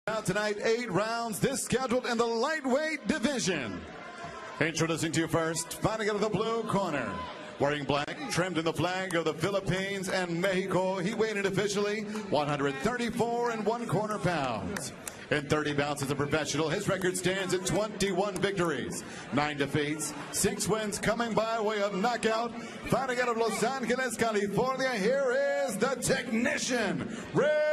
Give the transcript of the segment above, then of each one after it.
Now tonight, 8 rounds, this scheduled in the lightweight division. Introducing to you first, fighting out of the blue corner. Wearing black, trimmed in the flag of the Philippines and Mexico, he weighed in officially 134 1/4 pounds. In 30 bouts as a professional, his record stands at 21 victories, 9 defeats, 6 wins coming by way of knockout. Fighting out of Los Angeles, California, here is the technician, Perez.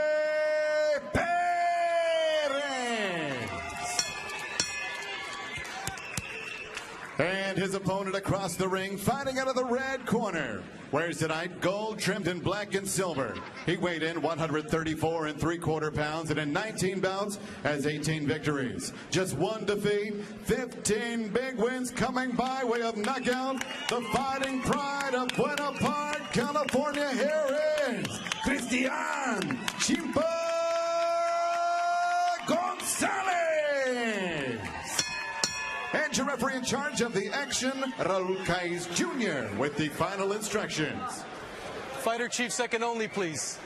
And his opponent across the ring, fighting out of the red corner. Wears tonight gold trimmed in black and silver. He weighed in 134 3/4 pounds, and in 19 bouts has 18 victories. Just 1 defeat, 15 big wins coming by way of knockout. The fighting pride of Buena Park, California, here is Christian Chimpa Gonzalez. And your referee in charge of the action, Raul Caiz Jr. with the final instructions. Fighter chief second only, please.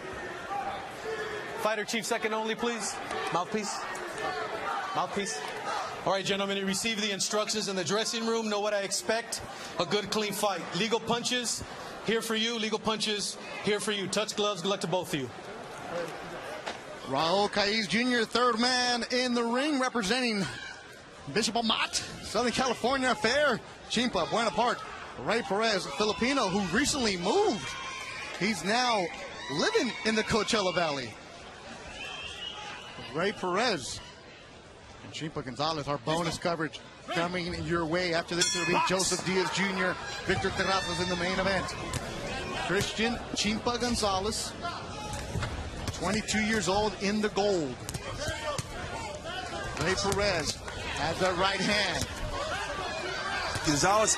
Fighter chief second only, please. Mouthpiece. Mouthpiece. All right, gentlemen, you receive the instructions in the dressing room. Know what I expect. A good, clean fight. Legal punches, here for you. Legal punches, here for you. Touch gloves. Good luck to both of you. Raul Caiz Jr., third man in the ring, representing Bishop Amat, Southern California Fair, Chimpa, Buena Park. Ray Perez, a Filipino who recently moved. He's now living in the Coachella Valley. Ray Perez and Chimpa Gonzalez, our bonus coverage coming your way. After this, it'll be Joseph Diaz Jr., Victor Terrazas in the main event. Christian Chimpa Gonzalez, 22 years old, in the gold. Ray Perez has the right hand. Gonzalez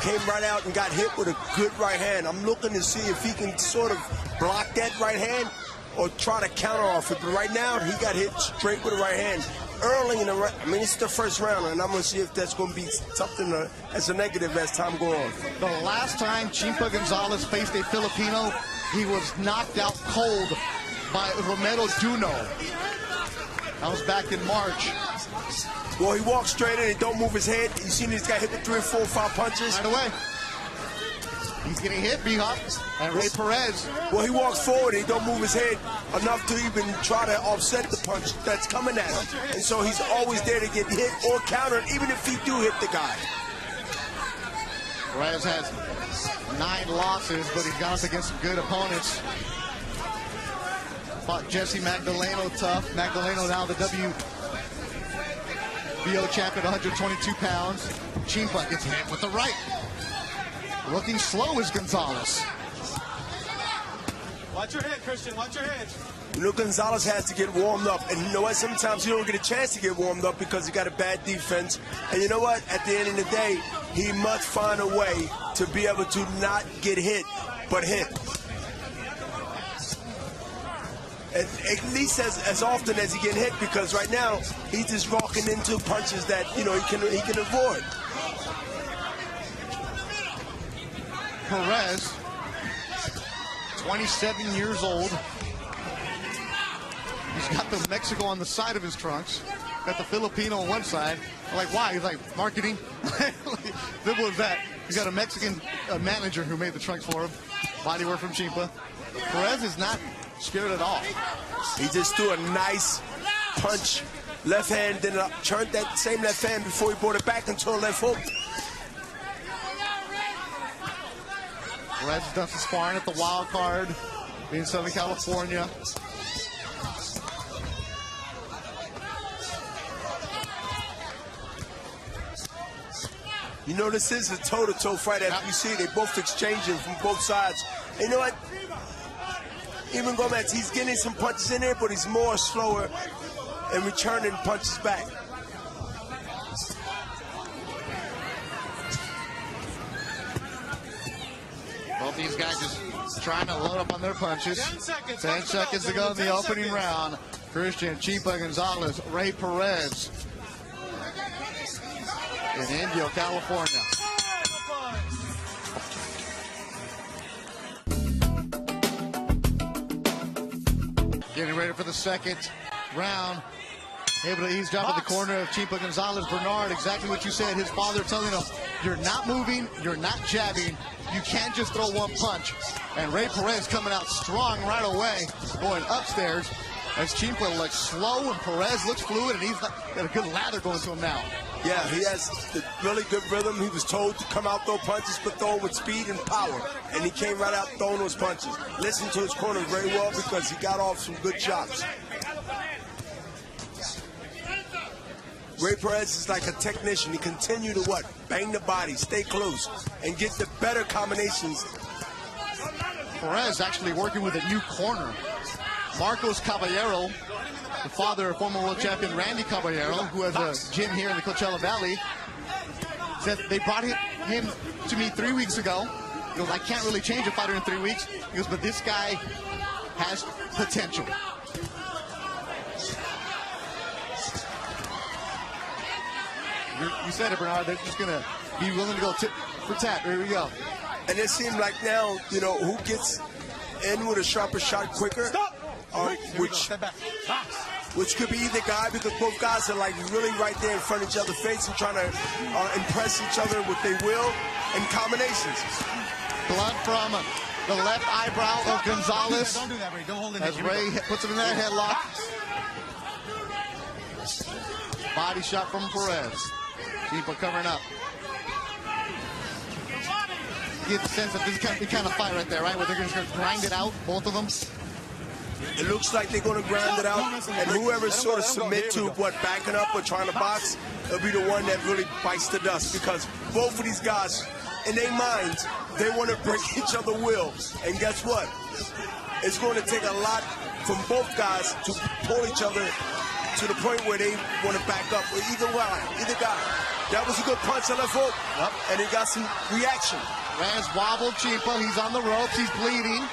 came right out and got hit with a good right hand. I'm looking to see if he can sort of block that right hand or try to counter off it. But right now, he got hit straight with the right hand. Early in the I mean, it's the first round, and I'm going to see if that's going to be something as a negative as time goes on. The last time Chimpa Gonzalez faced a Filipino, he was knocked out cold by Romero Duno. That was back in March. Well, he walks straight in and don't move his head. You seen he's got hit with 3, 4, 5 punches. Right away. He's getting hit, B-Hop. And Ray Perez. Well, he walks forward and he don't move his head enough to even try to offset the punch that's coming at him. And so he's always there to get hit or countered, even if he do hit the guy. Perez has 9 losses, but he's gone up against some good opponents. Fought Jesse Magdaleno tough. Magdaleno now the WBO champion, 122 pounds. Chimpa gets hit with the right. Looking slow is Gonzalez. Watch your head, Christian. Watch your head. You know, Gonzalez has to get warmed up. And you know what? Sometimes you don't get a chance to get warmed up because he got a bad defense. And you know what? At the end of the day, he must find a way to be able to not get hit, but hit. At least as often as he get hit, because right now he's just walking into punches that he can avoid. Perez, 27 years old. He's got the Mexico on the side of his trunks. Got the Filipino on one side. I'm like, why? He's like, marketing. Simple as that. He's got a Mexican manager who made the trunks for him. Bodywork from Chimpa. Perez is not scared at all. He just threw a nice punch, left hand, then turned that same left hand before he brought it back into a left hook. Perez has done some sparring at the Wild Card in Southern California. You know, this is a toe-to-toe fight. As you see, they both exchanging from both sides. And you know what? Even Gomez, he's getting some punches in there, but he's more slower and returning punches back. Both these guys just trying to load up on their punches. 10 seconds to go in the opening round. Christian Chimpa Gonzalez, Ray Perez in Indio, California. Getting ready for the second round. Able to eavesdrop at the corner of Chimpa Gonzalez. Bernard, exactly what you said. His father telling him, you're not moving, you're not jabbing. You can't just throw one punch. And Ray Perez coming out strong right away, going upstairs. As Chimpa looks slow and Perez looks fluid, and he's got a good lather going to him now. Yeah, he has the really good rhythm. He was told to come out, throw punches, but throw with speed and power. And he came right out throwing those punches. Listened to his corner very well because he got off some good shots. Ray Perez is like a technician. He continued to what? Bang the body, stay close, and get the better combinations. Perez actually working with a new corner. Marcos Caballero, the father of former world champion Randy Caballero, who has a gym here in the Coachella Valley, said they brought him to me 3 weeks ago. He goes, I can't really change a fighter in 3 weeks. He goes, but this guy has potential. You said it, Bernard. They're just going to be willing to go tip for tap. Here we go. And it seemed like now, you know, who gets in with a sharper shot quicker, which could be either guy, because both guys are like really right there in front of each other, facing, trying to impress each other with their will and combinations. Blood from the left eyebrow of Gonzalez. Don't do that, Ray. Don't hold it. As Ray puts him in that headlock. Body shot from Perez. Chimpa covering up. You get the sense that this is the kind of fight right there, right? Where they're just going to grind it out, both of them. It looks like they're going to grind it out, and whoever sort of submit to what, backing up or trying to box, it'll be the one that really bites the dust, because both of these guys, in their minds, they want to break each other's will. And guess what? It's going to take a lot from both guys to pull each other to the point where they want to back up, or either guy. That was a good punch on left hook, and he got some reaction. Rez wobbled Chimpa. He's on the ropes. He's bleeding.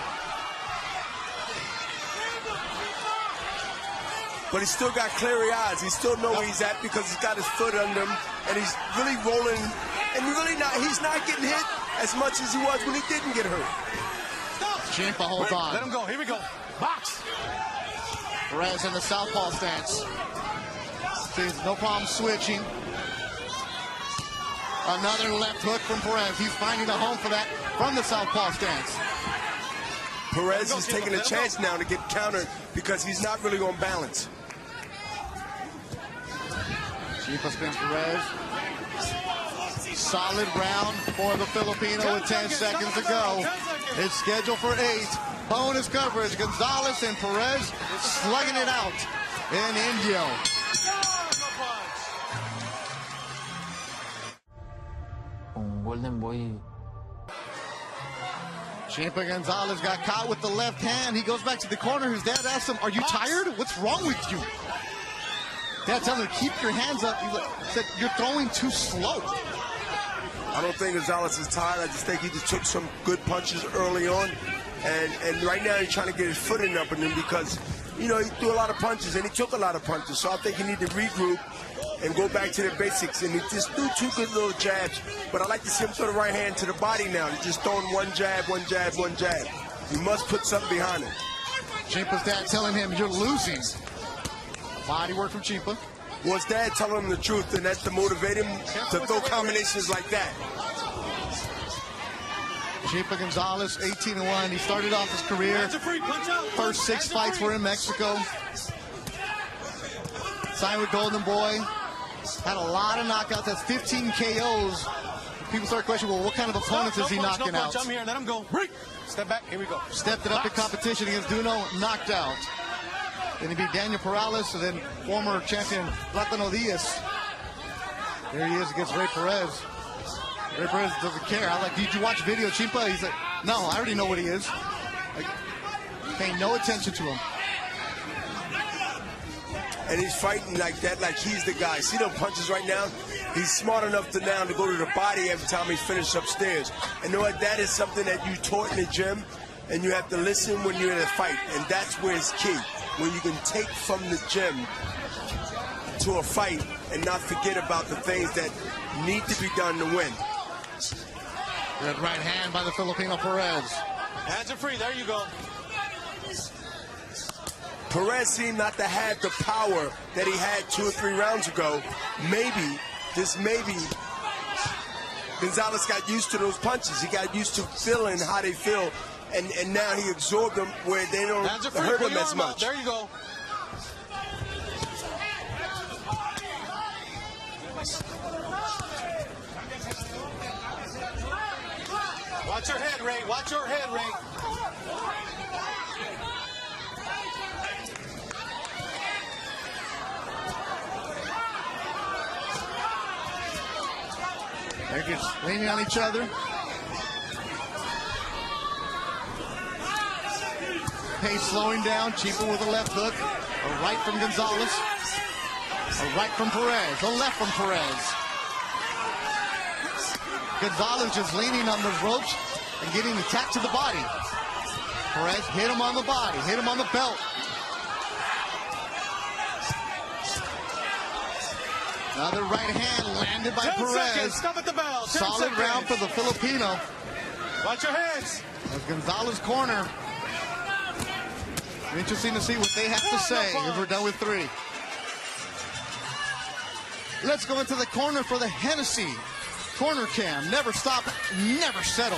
But he's still got clear eyes. He still knows where he's at because he's got his foot under him, and he's really rolling. And he's not getting hit as much as he was when he didn't get hurt. Chimpa holds on. Let him go. Here we go. Box. Perez in the southpaw stance. Sees no problem switching. Another left hook from Perez. He's finding a home for that from the southpaw stance. Perez is taking a chance now to get countered because he's not really on balance. Chimpa spins Perez. Solid round for the Filipino with 10 seconds to go. It's scheduled for 8. Bonus coverage. Gonzalez and Perez slugging it out in Indio. Golden Boy. Chimpa Gonzalez got caught with the left hand. He goes back to the corner. His dad asks him, are you tired? What's wrong with you? Dad tells him, keep your hands up. He said, you're throwing too slow. I don't think Gonzalez is tired. I just think he just took some good punches early on. And right now he's trying to get his footing up in him because, you know, he threw a lot of punches and he took a lot of punches. So I think he need to regroup and go back to the basics. And he just threw 2 good little jabs. But I like to see him throw the right hand to the body now. He's just throwing one jab, one jab, one jab. You must put something behind it. Chimpa's dad telling him, you're losing. Body work from Chimpa. Well, his dad telling him the truth, and that's to motivate him to throw combinations like that. Chimpa Gonzalez, 18-1. He started off his career. First 6 fights were in Mexico. Signed with Golden Boy. Had a lot of knockouts. That's 15 KOs. People start questioning, well, what kind of opponents is he knocking out? I'm here. Let him go. Step back. Here we go. Stepped it up in competition against Duno. Knocked out. Then he beat Daniel Perales and then former champion Platano Diaz. There he is against Ray Perez. Ray Perez doesn't care. I like, did you watch video, Chimpa? He's like, no, I already know what he is. Like, paying no attention to him. And he's fighting like that, like he's the guy. See them punches right now? He's smart enough to now to go to the body every time he finishes upstairs. And you know what? That is something that you taught in the gym, and you have to listen when you're in a fight. And that's where it's key. When you can take from the gym to a fight and not forget about the things that need to be done to win. Good right hand by the Filipino Perez. Hands are free. There you go. Perez seemed not to have the power that he had 2 or 3 rounds ago. Maybe, just maybe, Gonzalez got used to those punches. He got used to feeling how they feel, and now he absorbed them where they don't hurt him as much. There you go. Watch your head, Ray. Watch your head, Ray. They're just leaning on each other. Pace slowing down. Chipa with a left hook. A right from Gonzalez. A right from Perez. A left from Perez. Gonzalez just leaning on the ropes and getting attacked to the body. Perez hit him on the body. Hit him on the belt. Another right hand landed by 10 Perez. seconds. Stop at the bell. 10 Solid seconds. round for the Filipino. Watch your heads. As Gonzalez corner. Interesting to see what they have to say if we're done with 3. Let's go into the corner for the Hennessy corner cam. Never stop, never settle.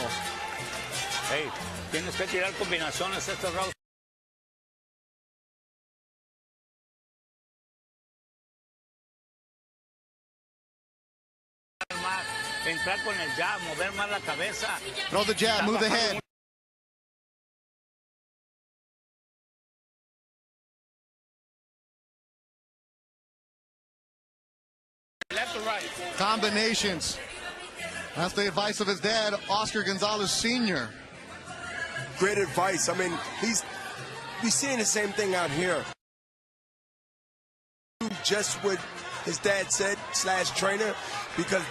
Hey, tienes que tirar combinaciones estos rounds. Entrar con el jab, mover más la cabeza. Throw the jab, move the head. Left to right. Combinations. That's the advice of his dad, Oscar Gonzalez Sr. Great advice. I mean, we're seeing the same thing out here. Just what his dad said / trainer, because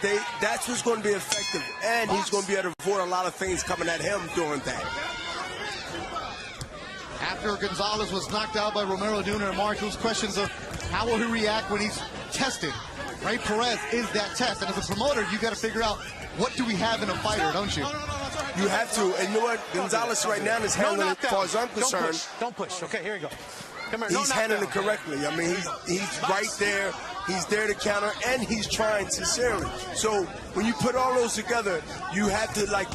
that's what's going to be effective, and he's going to be able to avoid a lot of things coming at him doing that. After Gonzalez was knocked out by Romero Jr. and Marcos, questions of how will he react when he's tested, right? Perez is that test, and as a promoter, you got to figure out what do we have in a fighter, don't you? You have to, and you know what? Gonzalez right now is handling it, as far as I'm concerned. Don't push. Okay, here you go. Come here. He's handling it correctly. I mean, he's right there. He's there to counter, and he's trying sincerely. So when you put all those together, you have to, like,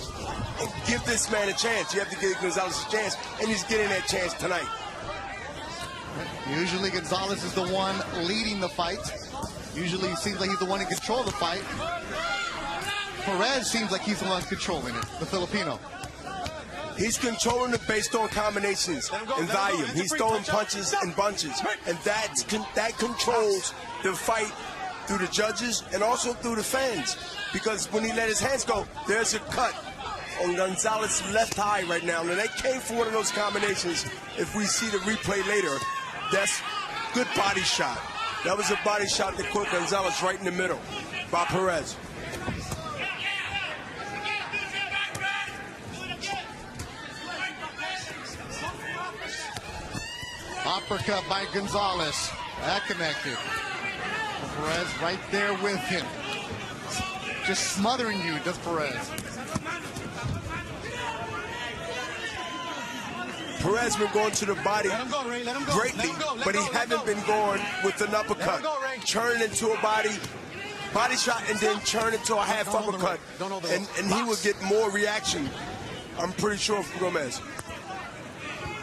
give this man a chance. You have to give Gonzalez a chance, and he's getting that chance tonight. Usually Gonzalez is the one leading the fight. Usually it seems like he's the one in control of the fight. Perez seems like he's the one controlling it, the Filipino. He's controlling it based on combinations and volume. He's throwing punches and bunches, and that controls the fight through the judges and also through the fans. Because when he let his hands go, there's a cut on Gonzalez's left eye right now. And that came from one of those combinations. If we see the replay later, that's good body shot. That was a body shot that caught Gonzalez right in the middle by Perez. Uppercut by Gonzalez. That connected. Perez right there with him. Just smothering you, does Perez. Perez been going to the body greatly, but he haven't been going with an uppercut. Turn into a body shot and then turn into a half uppercut. And he will get more reaction, I'm pretty sure, from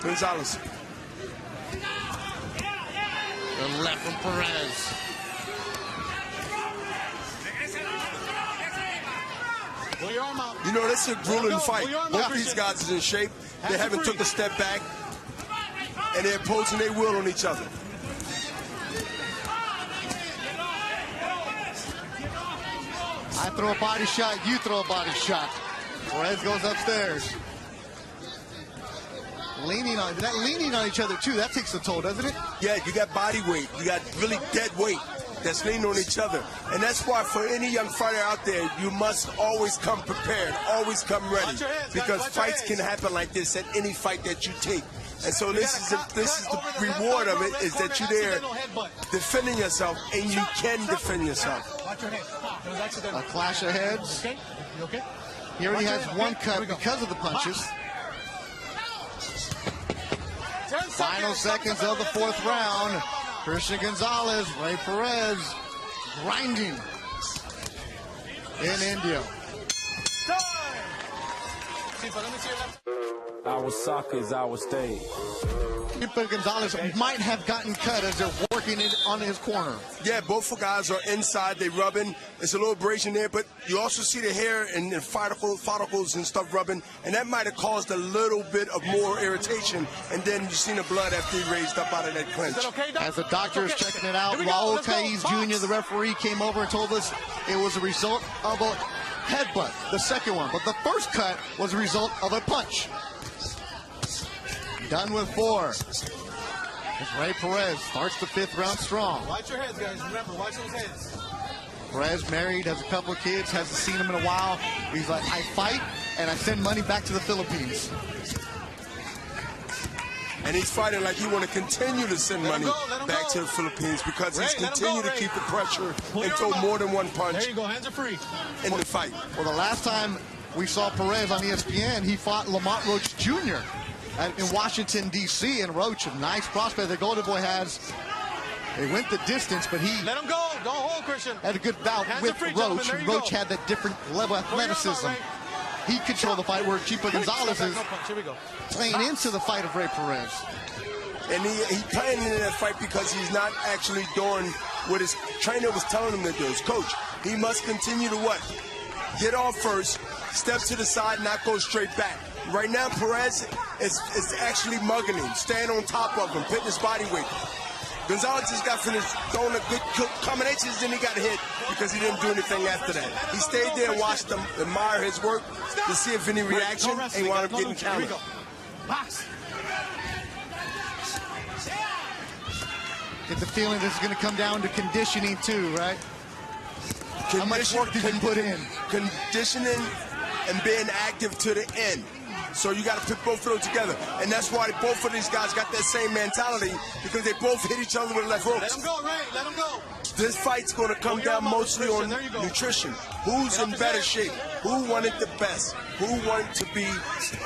Gonzalez. The left from Perez. You know, that's a grueling fight. Both these guys is in shape. They haven't took a step back, and they're opposing their will on each other. I throw a body shot, you throw a body shot. Perez goes upstairs. Leaning on each other too, that takes a toll, doesn't it? Yeah, you got body weight. You got really dead weight that's leaning on each other. And that's why for any young fighter out there, you must always come prepared, always come ready. Because fights can happen like this at any fight that you take. And so this is the reward of it, is that you're there defending yourself, and you can defend yourself. A clash of heads. He already has one cut because of the punches. Final seconds of the fourth round. Christian Gonzalez, Ray Perez, grinding in India. Our soccer is our stage. Gonzalez might have gotten cut as they're working it on his corner. Yeah, both guys are inside. They rubbing. There's a little abrasion there, but you also see the hair and the follicles and stuff rubbing, and that might have caused a little bit of more irritation. And then you seen the blood after he raised up out of that clinch. As the doctor is checking it out, Raul Taiz Jr., the referee, came over and told us it was a result of a headbutt, the second one. But the first cut was a result of a punch. Done with 4. As Ray Perez starts the 5th round strong. Watch your heads, guys. Remember, watch those heads. Perez married, has a couple of kids, hasn't seen him in a while. He's like, I fight and I send money back to the Philippines. And he's fighting like he want to continue to send money back to the Philippines because he's continued to keep the pressure and throw more than one punch. There you go, hands are free. In the fight. Well, the last time we saw Perez on ESPN, he fought Lamont Roach Jr. In Washington, D.C., and Roach, a nice prospect the Golden Boy has. They went the distance, but he Let him go. Don't hold, Christian. had a good bout with Roach. Roach had that different level of athleticism. He controlled the fight where Chipa Gonzalez is playing into the fight of Ray Perez. And he playing into that fight because he's not actually doing what his trainer was telling him to do. His coach, he must continue to what? Get off first, step to the side, not go straight back. Right now, Perez is actually mugging him, staying on top of him, putting his body weight. Gonzalez just got finished throwing a good combinations, then he got hit because he didn't do anything after that. He stayed there and watched him, admire his work to see if any reaction, and he wound up getting countered. Get the feeling this is going to come down to conditioning too, right? How much work did you put in? Conditioning and being active to the end. So you got to put both of those together. And that's why both of these guys got that same mentality, because they both hit each other with left hooks. Let him go, Ray. Let him go. This fight's going to come down mostly on nutrition. Who's in better shape? Who wanted the best? Who wanted to be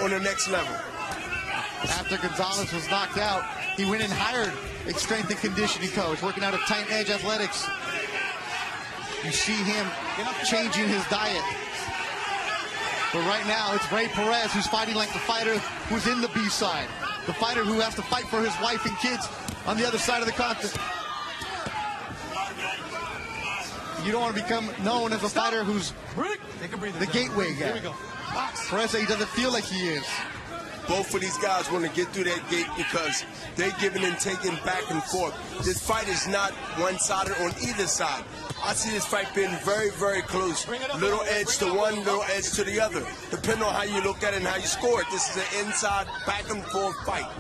on the next level? After Gonzalez was knocked out, he went and hired a strength and conditioning coach, working out of Titan Edge Athletics. You see him changing his diet. But right now, it's Ray Perez who's fighting like the fighter who's in the B side. The fighter who has to fight for his wife and kids on the other side of the continent. You don't want to become known as a fighter who's the gateway guy. Perez, he doesn't feel like he is. Both of these guys want to get through that gate because they're giving and taking back and forth. This fight is not one-sided on either side. I see this fight being very, very close. Little edge to one, little edge to the other. Depending on how you look at it and how you score it, this is an inside, back and forth fight.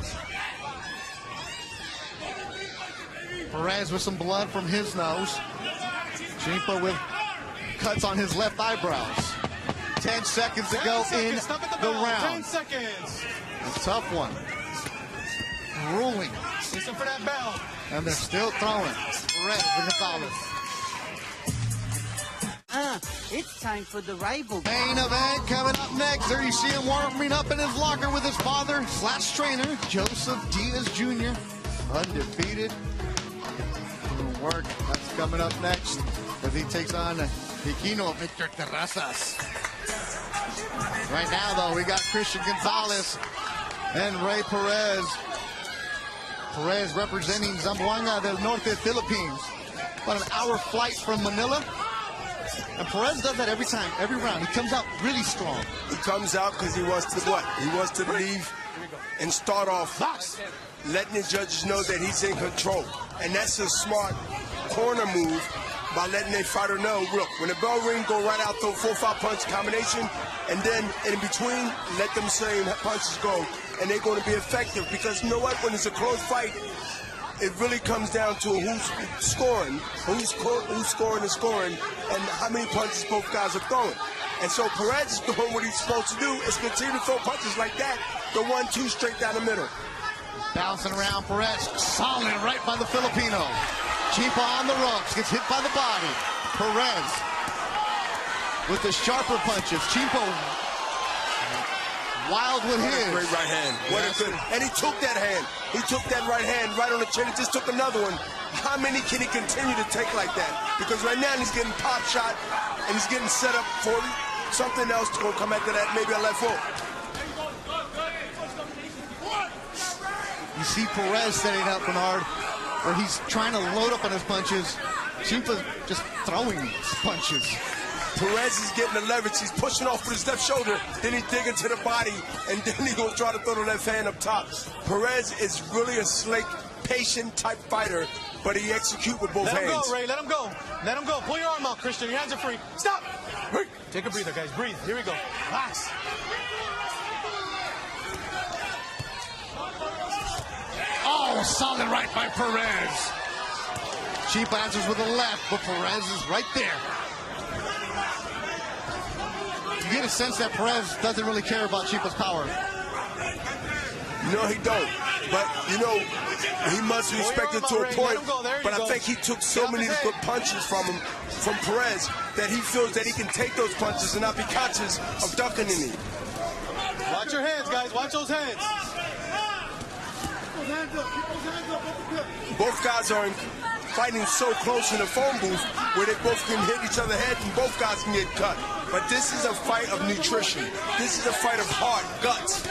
Perez with some blood from his nose. Chimpa with cuts on his left eyebrows. 10 seconds to go in the round. 10 seconds. A tough one. Ruling. Listen for that bell. And they're still throwing. Perez and Gonzalez. It's time for the rival. Main event coming up next. There you see him warming up in his locker with his father / trainer, Joseph Diaz Jr. Undefeated. Good work. That's coming up next as he takes on Hikino Victor Terrazas. Right now, though, we got Christian Gonzalez and Ray Perez. Perez representing Zamboanga del Norte, Philippines. About an hour flight from Manila. And Perez does that every time, every round. He comes out really strong. He comes out because he wants to what? He wants to leave and start off letting the judges know that he's in control. And that's a smart corner move by letting their fighter know, look, when the bell ring, go right out, throw 4 or 5 punch combination, and then in between, let them same punches go, and they're going to be effective. Because you know what? When it's a close fight, it really comes down to who's scoring, who's scoring, and how many punches both guys are throwing. And so Perez is doing what he's supposed to do, is continue to throw punches like that, the 1-2 straight down the middle. Bouncing around, Perez, solid right by the Filipino. Chimpa on the ropes, gets hit by the body. Perez with the sharper punches. Chimpa wild with his. Great right hand. What a good. And he took that hand. He took that right hand right on the chin. He just took another one. How many can he continue to take like that? Because right now he's getting pop shot and he's getting set up for something else to go come after that, maybe a left hook. You see Perez setting up, Bernard, where he's trying to load up on his punches. Ciampa's just throwing punches. Perez is getting the leverage. He's pushing off with his left shoulder. Then he dig into the body, and then he's going to try to throw the left hand up top. Perez is really a slick, patient type fighter, but he executes with both hands. Let him go, Ray. Let him go. Let him go. Pull your arm out, Christian. Your hands are free. Stop. Take a breather, guys. Breathe. Here we go. Relax. Oh, solid right by Perez. Ciampa answers with a left, but Perez is right there. You get a sense that Perez doesn't really care about Ciampa's power. No, he don't. But, you know, he must be respected to a point. But I think he took so many good punches from him, from Perez, that he feels that he can take those punches and not be conscious of ducking any. Watch your hands, guys. Watch those hands. Both guys are fighting so close in the phone booth where they both can hit each other head and both guys can get cut. But this is a fight of nutrition. This is a fight of heart, guts.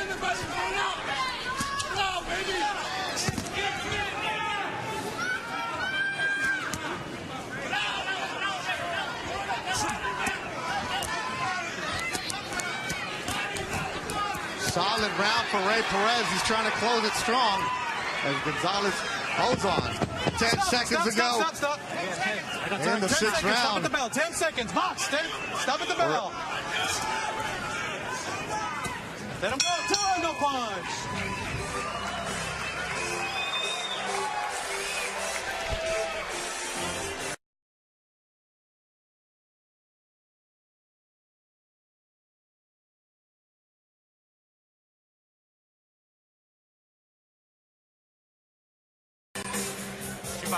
Solid round for Ray Perez. He's trying to close it strong as Gonzalez holds on. 10 seconds to go. Stop. In the 6th round. Stop at the bell. 10 seconds. Box. Stop at the bell. Let him go. No punch.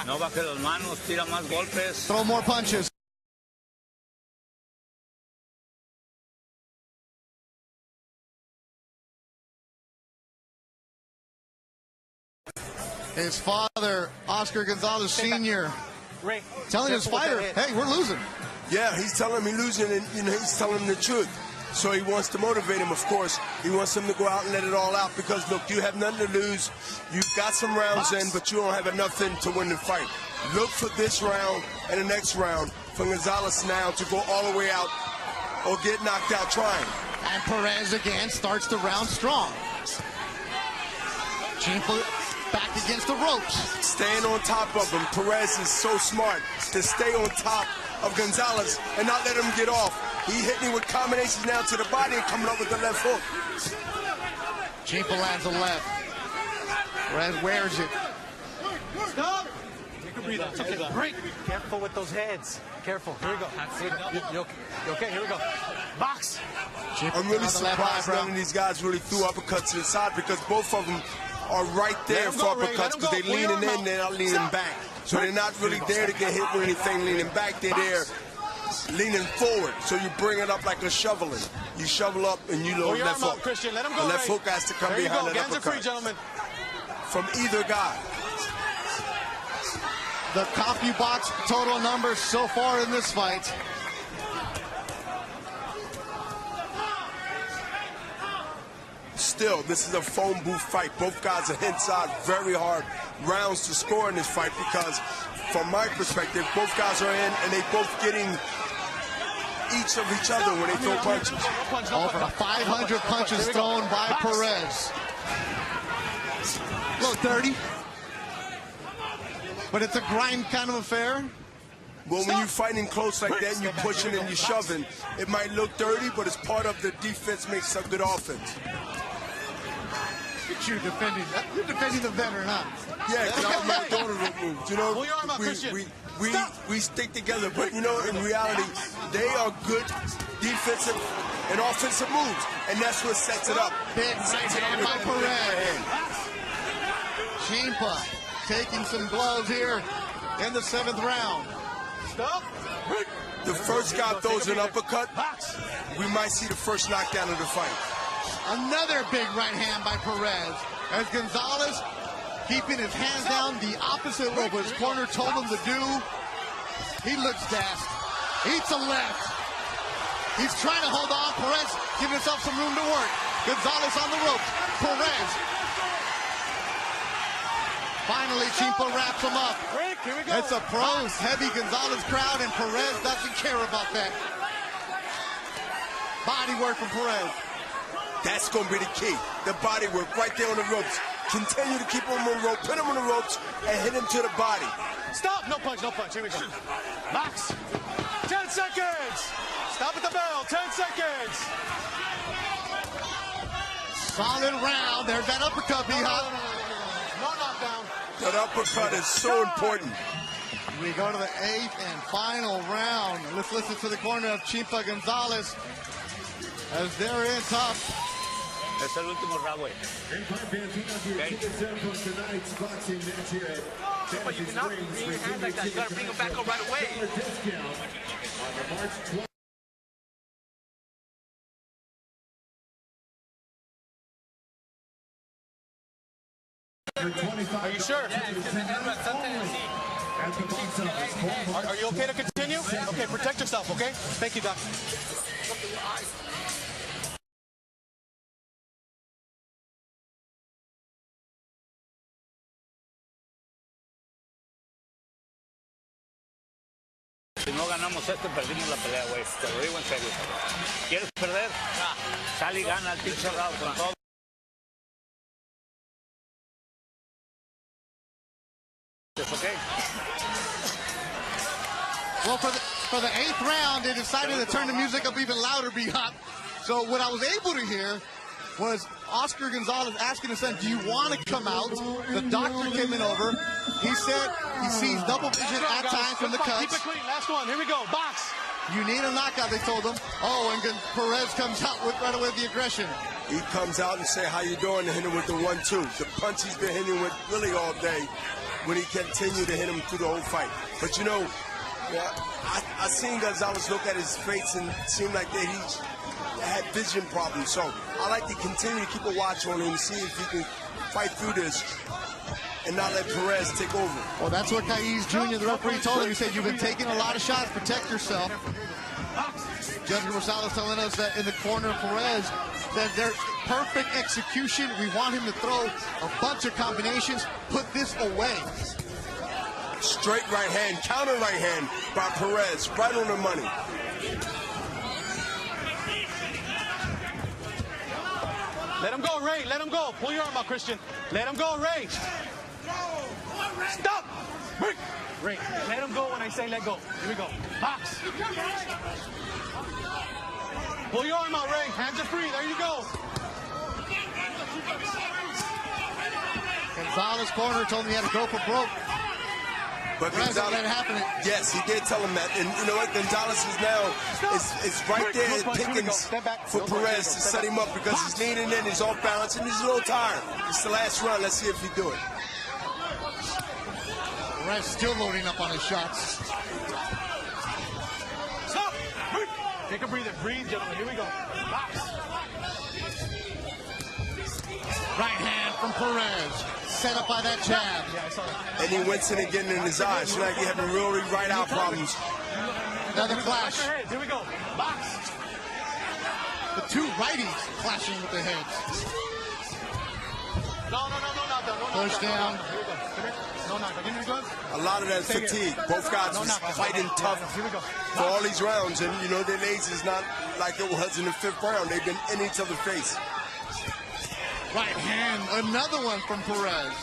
No baje las manos, tira más golpes. Throw more punches. His father, Oscar Gonzalez Sr., telling his fighter, hey, we're losing. Yeah, he's telling him he's losing, and he's telling him the truth. So he wants to motivate him, of course. He wants him to go out and let it all out because, look, you have nothing to lose. You've got some rounds in, but you don't have enough in to win the fight. Look for this round and the next round for Gonzalez now to go all the way out or get knocked out trying. And Perez again starts the round strong. Ciampa back against the ropes. Staying on top of him. Perez is so smart to stay on top of Gonzalez and not let him get off. He hitting with combinations now to the body and coming up with the left hook. Ciampa lands a left. Perez wears it. Stop. Take a breather. It's okay. Break. Careful with those heads. Careful. Here we go. You okay? Here we go. Box. I'm really surprised none of these guys really threw uppercuts to the side because both of them are right there for uppercuts because they're leaning in, they're not leaning back. So they're not really there to get hit with anything leaning back. They're there leaning forward. So you bring it up like a shoveling. You shovel up and you load left hook. Christian. Let him go, the left hook has to come behind that uppercut. Hands are free, gentlemen. From either guy. The CompuBox total numbers so far in this fight. Still, this is a phone booth fight. Both guys are inside very hard rounds to score in this fight because, from my perspective, both guys are in and they both getting each of each other when they throw punches. Over 500 punches thrown by Perez. A little dirty, but it's a grind kind of affair. Well, when you're fighting close like that and you're pushing and you're shoving, it might look dirty, but it's part of the defense makes a good offense. You're defending the veteran, huh? Yeah, because I'm not doing the moves. You know, pull your arm out, Christian. we stick together, but you know, in reality, they are good defensive and offensive moves, and that's what sets it up. Big right hand by Perez. Ciampa taking some gloves here in the 7th round. Stop. The first guy throws an uppercut, we might see the first knockdown of the fight. Another big right hand by Perez. As Gonzalez keeping his hands down, the opposite of what his corner told him to do. He looks gassed. Eats a left. He's trying to hold on. Perez giving himself some room to work. Gonzalez on the ropes. Perez. Finally, Chimpa wraps him up. Here we go. It's a pros heavy Gonzalez crowd, and Perez doesn't care about that. Body work from Perez. That's going to be the key. The body work right there on the ropes. Continue to keep him on the rope, pin him on the ropes, and hit him to the body. Stop. No punch, no punch. Here we go. Box. 10 seconds. Stop at the bell. 10 seconds. Solid round. There's that uppercut, B-Hop. No knockdown. That uppercut is so important. We go to the 8th and final round. Let's listen to the corner of Chimpa Gonzalez as they're in tough. Es el último round, güey. But you cannot bring your hands like that. You gotta bring them back up right away. Are you sure? Are you okay to continue? Okay, protect yourself, okay? Thank you, Doc. Si no ganamos esto, perdimos la pelea, güey. Te lo digo en serio. ¿Quieres perder? Sal y gana al pinche round con todo. It's okay. Well, for the 8th round, they decided to turn the music up even louder, B-Hop. So what I was able to hear was Oscar Gonzalez asking his son, do you want to come out? The doctor came in over. He said he sees double vision at times from the cuts. Keep it clean. Last one. Here we go. Box. You need a knockout, they told him. Oh, and Perez comes out with right away the aggression. He comes out and say, how you doing, and hit him with the 1-2. The punch he's been hitting with really all day when he continued to hit him through the whole fight. But, you know, I seen Gonzalez look at his face and it seemed like that he had vision problems. So I like to continue to keep a watch on him and see if he can fight through this and not let Perez take over. Well, that's what Caiz Jr., the referee, told him. He said, you've been taking a lot of shots. Protect yourself. Judge Gonzalez telling us that in the corner of Perez, that their perfect execution. We want him to throw a bunch of combinations. Put this away. Straight right hand, counter right hand by Perez, right on the money. Let him go, Ray. Let him go. Pull your arm out, Christian. Let him go, Ray. Stop. Ray, let him go when I say let go. Here we go. Box. Pull your arm out, Ray. Hands are free. There you go. Gonzalez corner told him he had to go for broke. But Gonzalez, let it happen. yes, he did tell him that. And you know what? Gonzalez is now is right there at pickings for Perez to set him up because he's leaning in, he's off balance, and he's a little tired. It's the last round. Let's see if he do it. Perez still loading up on his shots. Stop. Take a breather. Breathe, gentlemen. Here we go. Box. Right hand from Perez. Set up by that jab. Yeah, I saw that. And he went in again in his eyes. So now you're having really right eye problems. Another clash. Here we go. Box. The two righties clashing with their heads. No. Push down. Here we go. Come here. No knockdown. Give me the gloves. A lot of that fatigue. Both guys was fighting tough Here we go. for all these rounds. And, you know, their age is not like it was in the 5th round. They've been in each other's face. Right hand. Another one from Perez.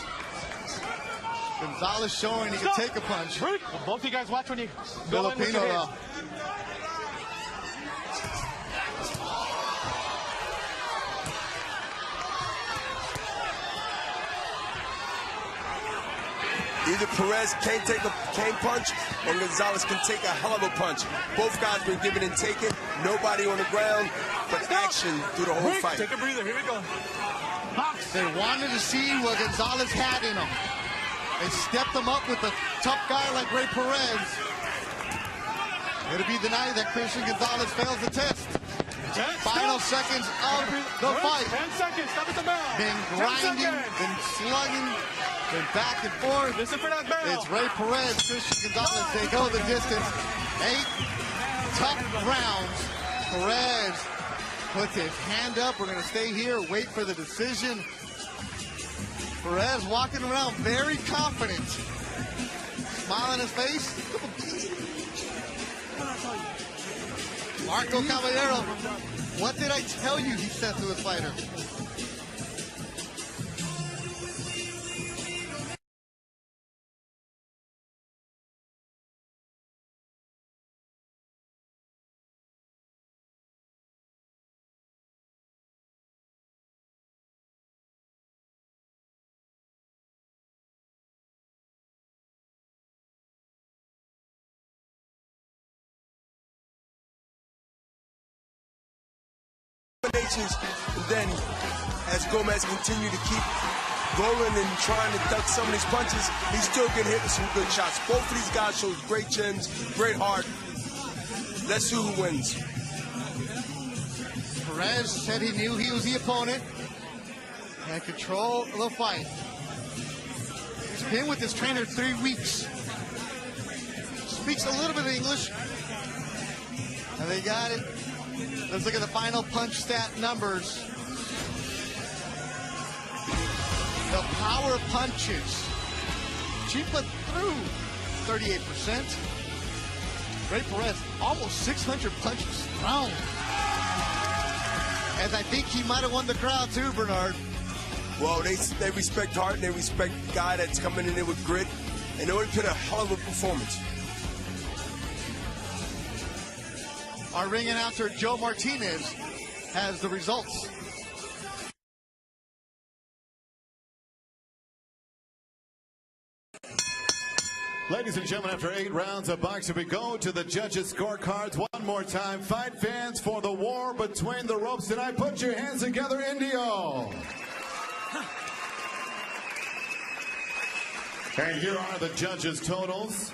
Gonzalez showing he can take a punch. Well, both of you guys watch when you go in with Filipino your though. hands. Either Perez can't take a cane punch or Gonzalez can take a hell of a punch. Both guys been giving and taking. Nobody on the ground, but action through the whole fight. Take a breather. Here we go. Box. They wanted to see what Gonzalez had in him. They stepped him up with a tough guy like Ray Perez. It'll be the night that Christian Gonzalez fails the test. final seconds of the fight. 10 seconds. Stop at the bell. Been grinding, been slugging, been back and forth. Listen for that bell. It's Ray Perez, Christian Gonzalez. They go the distance. 8 tough rounds. Perez puts his hand up. We're going to stay here, wait for the decision. Perez walking around very confident. Smile on his face. Marco Caballero, what did I tell you, he said to his fighter. And then, as Gomez continued to keep rolling and trying to duck some of these punches, he's still getting hit with some good shots. Both of these guys show great chins, great heart. Let's see who wins. Perez said he knew he was the opponent and control the fight. He's been with his trainer 3 weeks. Speaks a little bit of English. And they got it. Let's look at the final punch stat numbers. The power punches. Chimpa threw 38%. Ray Perez, almost 600 punches thrown. And I think he might have won the crowd too, Bernard. Well, they respect heart and they respect the guy that's coming in there with grit. And they put a hell of a performance. Our ring announcer, Joe Martinez, has the results. Ladies and gentlemen, after 8 rounds of boxing, we go to the judges' scorecards one more time. Fight fans for the war between the ropes tonight. Put your hands together, Indio. And here are the judges' totals.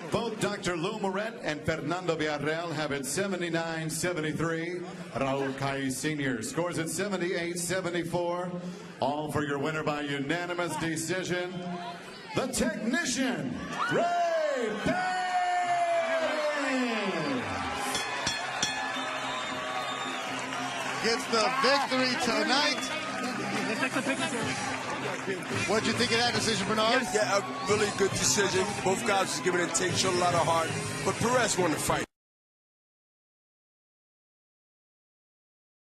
Both Dr. Lou Moret and Fernando Villarreal have it 79-73. Raul Cai Sr. scores it 78-74. All for your winner by unanimous decision, the technician, Ray Perez. Gets the victory tonight. What'd you think of that decision, Bernard? Yeah, a really good decision. Both guys was giving it a take, showed a lot of heart. But Perez won the fight.